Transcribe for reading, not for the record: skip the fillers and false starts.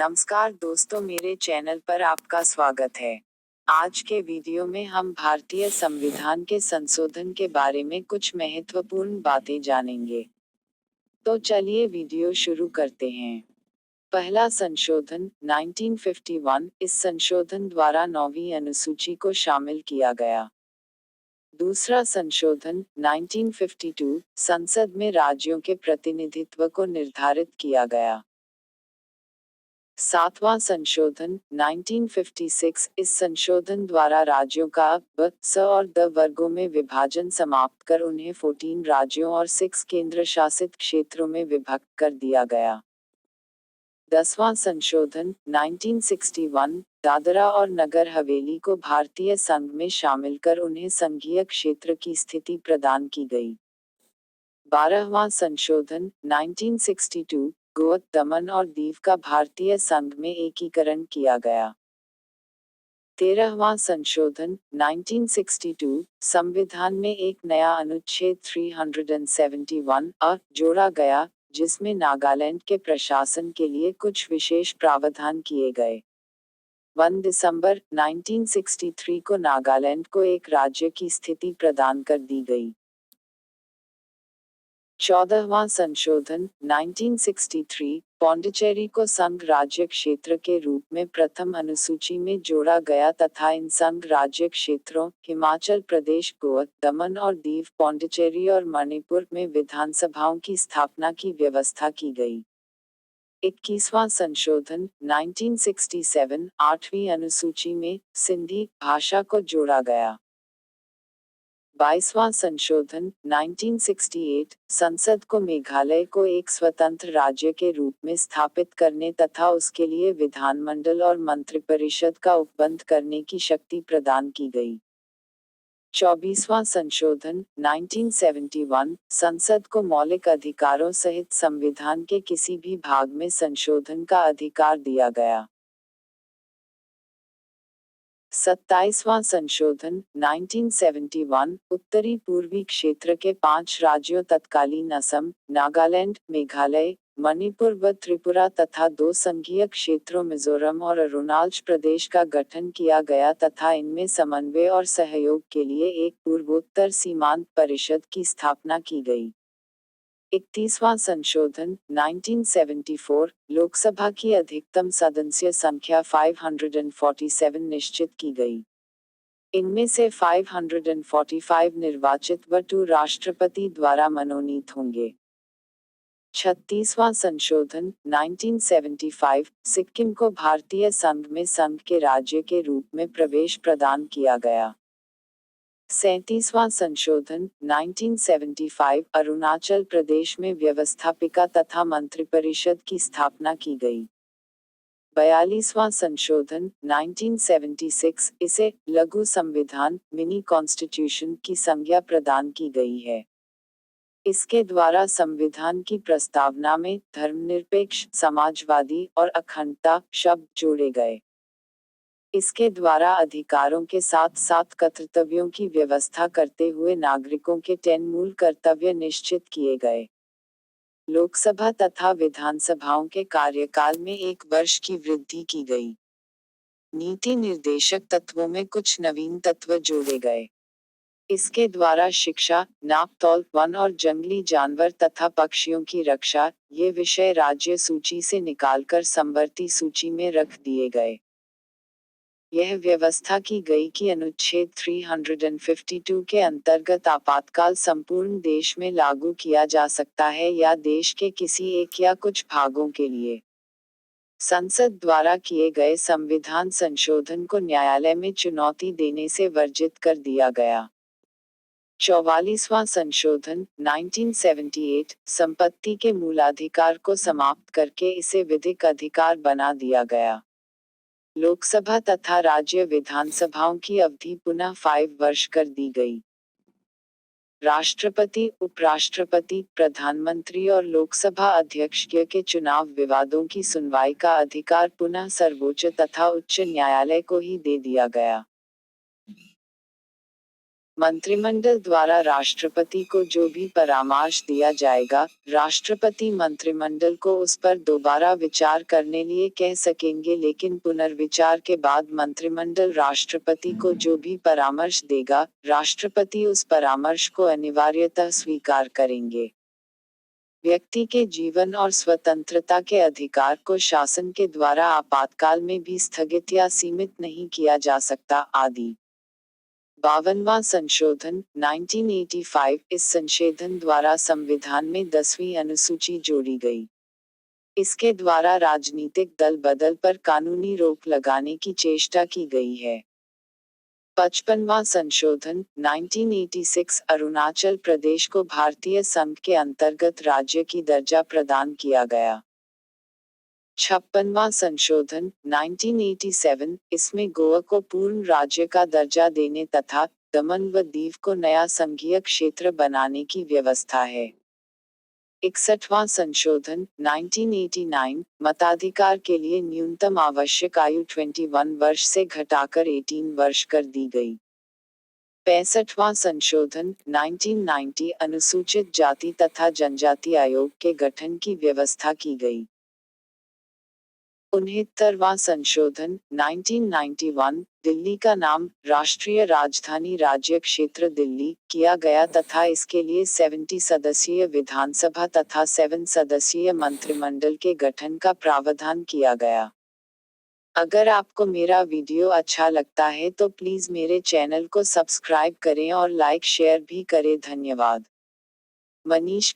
नमस्कार दोस्तों, मेरे चैनल पर आपका स्वागत है। आज के वीडियो में हम भारतीय संविधान के संशोधन के बारे में कुछ महत्वपूर्ण बातें जानेंगे। तो चलिए वीडियो शुरू करते हैं। पहला संशोधन 1951। इस संशोधन द्वारा 9वीं अनुसूची को शामिल किया गया। दूसरा संशोधन 1952। संसद में राज्यों के प्रतिनिधित्व को निर्धारित किया गया। सातवां संशोधन 1956। इस संशोधन द्वारा राज्यों का ब, स और द वर्गों में विभाजन समाप्त कर उन्हें 14 राज्यों और 6 केंद्र शासित क्षेत्रों में विभक्त कर दिया गया। 10वां संशोधन 1961। दादरा और नगर हवेली को भारतीय संघ में शामिल कर उन्हें संघीय क्षेत्र की स्थिति प्रदान की गई। 12वां संशोधन 1962। गोवा, दमन और दीव का भारतीय संघ में एकीकरण किया गया। 13वां संशोधन 1962। संविधान में एक नया अनुच्छेद 371 अ जोड़ा गया, जिसमें नागालैंड के प्रशासन के लिए कुछ विशेष प्रावधान किए गए। 1 दिसंबर 1963 को नागालैंड को एक राज्य की स्थिति प्रदान कर दी गई। 14वां संशोधन 1963। पौंडीचेरी को संघ राज्य क्षेत्र के रूप में प्रथम अनुसूची में जोड़ा गया तथा इन संघ राज्य क्षेत्रों हिमाचल प्रदेश, गोवा, दमन और दीव, पौंडीचेरी और मणिपुर में विधानसभाओं की स्थापना की व्यवस्था की गई। 21वां संशोधन 1967। 8वीं अनुसूची में सिंधी भाषा को जोड़ा गया। 22वां संशोधन 1968। संसद को मेघालय को एक स्वतंत्र राज्य के रूप में स्थापित करने तथा उसके लिए विधानमंडल और मंत्रिपरिषद का उपबंध करने की शक्ति प्रदान की गई। 24वां संशोधन 1971। संसद को मौलिक अधिकारों सहित संविधान के किसी भी भाग में संशोधन का अधिकार दिया गया। 27वां संशोधन 1971। उत्तरी पूर्वी क्षेत्र के 5 राज्यों तत्कालीन असम, नागालैंड, मेघालय, मणिपुर व त्रिपुरा तथा 2 संघीय क्षेत्रों मिजोरम और अरुणाचल प्रदेश का गठन किया गया तथा इनमें समन्वय और सहयोग के लिए एक पूर्वोत्तर सीमांत परिषद की स्थापना की गई। 31वां संशोधन 1974। लोकसभा की अधिकतम सदस्य संख्या 547 निश्चित की गई। इनमें से 545 निर्वाचित व 2 राष्ट्रपति द्वारा मनोनीत होंगे। 36वां संशोधन 1975। सिक्किम को भारतीय संघ में संघ के राज्य के रूप में प्रवेश प्रदान किया गया। 37वां संशोधन 1975। अरुणाचल प्रदेश में व्यवस्थापिका तथा मंत्रिपरिषद की स्थापना की गई। 42वां संशोधन 1976। इसे लघु संविधान मिनी कॉन्स्टिट्यूशन की संज्ञा प्रदान की गई है। इसके द्वारा संविधान की प्रस्तावना में धर्मनिरपेक्ष, समाजवादी और अखंडता शब्द जोड़े गए। इसके द्वारा अधिकारों के साथ साथ कर्तव्यों की व्यवस्था करते हुए नागरिकों के 10 मूल कर्तव्य निश्चित किए गए। लोकसभा तथा विधानसभाओं के कार्यकाल में 1 वर्ष की वृद्धि की गई। नीति निर्देशक तत्वों में कुछ नवीन तत्व जोड़े गए। इसके द्वारा शिक्षा, नापतोल, वन और जंगली जानवर तथा पक्षियों की रक्षा, ये विषय राज्य सूची से निकालकर समवर्ती सूची में रख दिए गए। यह व्यवस्था की गई कि अनुच्छेद 352 के अंतर्गत आपातकाल संपूर्ण देश में लागू किया जा सकता है या देश के किसी एक या कुछ भागों के लिए। संसद द्वारा किए गए संविधान संशोधन को न्यायालय में चुनौती देने से वर्जित कर दिया गया। 44वां संशोधन 1978। संपत्ति के मूलाधिकार को समाप्त करके इसे विधिक अधिकार बना दिया गया। लोकसभा तथा राज्य विधानसभाओं की अवधि पुनः 5 वर्ष कर दी गई। राष्ट्रपति, उपराष्ट्रपति, प्रधानमंत्री और लोकसभा अध्यक्ष के चुनाव विवादों की सुनवाई का अधिकार पुनः सर्वोच्च तथा उच्च न्यायालय को ही दे दिया गया। मंत्रिमंडल द्वारा राष्ट्रपति को जो भी परामर्श दिया जाएगा, राष्ट्रपति मंत्रिमंडल को उस पर दोबारा विचार करने लिए कह सकेंगे, लेकिन पुनर्विचार के बाद मंत्रिमंडल राष्ट्रपति को जो भी परामर्श देगा, राष्ट्रपति उस परामर्श को अनिवार्यतः स्वीकार करेंगे। व्यक्ति के जीवन और स्वतंत्रता के अधिकार को शासन के द्वारा आपातकाल में भी स्थगित या सीमित नहीं किया जा सकता, आदि। 52वां संशोधन 1985। इस संशोधन द्वारा संविधान में 10वीं अनुसूची जोड़ी गई। इसके द्वारा राजनीतिक दल बदल पर कानूनी रोक लगाने की चेष्टा की गई है। 55वां संशोधन 1986। अरुणाचल प्रदेश को भारतीय संघ के अंतर्गत राज्य की दर्जा प्रदान किया गया। 56वां संशोधन 1987। इसमें गोवा को पूर्ण राज्य का दर्जा देने तथा दमन व दीव को नया संघीय क्षेत्र बनाने की व्यवस्था है। 61वां संशोधन 1989। मताधिकार के लिए न्यूनतम आवश्यक आयु 21 वर्ष से घटाकर 18 वर्ष कर दी गई। 65वां संशोधन 1990। अनुसूचित जाति तथा जनजाति आयोग के गठन की व्यवस्था की गई। 69वां संशोधन 1991। दिल्ली का नाम राष्ट्रीय राजधानी राज्य क्षेत्र दिल्ली किया गया तथा इसके लिए 70 सदस्यीय विधानसभा तथा 7 सदस्यीय मंत्रिमंडल के गठन का प्रावधान किया गया। अगर आपको मेरा वीडियो अच्छा लगता है तो प्लीज मेरे चैनल को सब्सक्राइब करें और लाइक शेयर भी करें। धन्यवाद। मनीष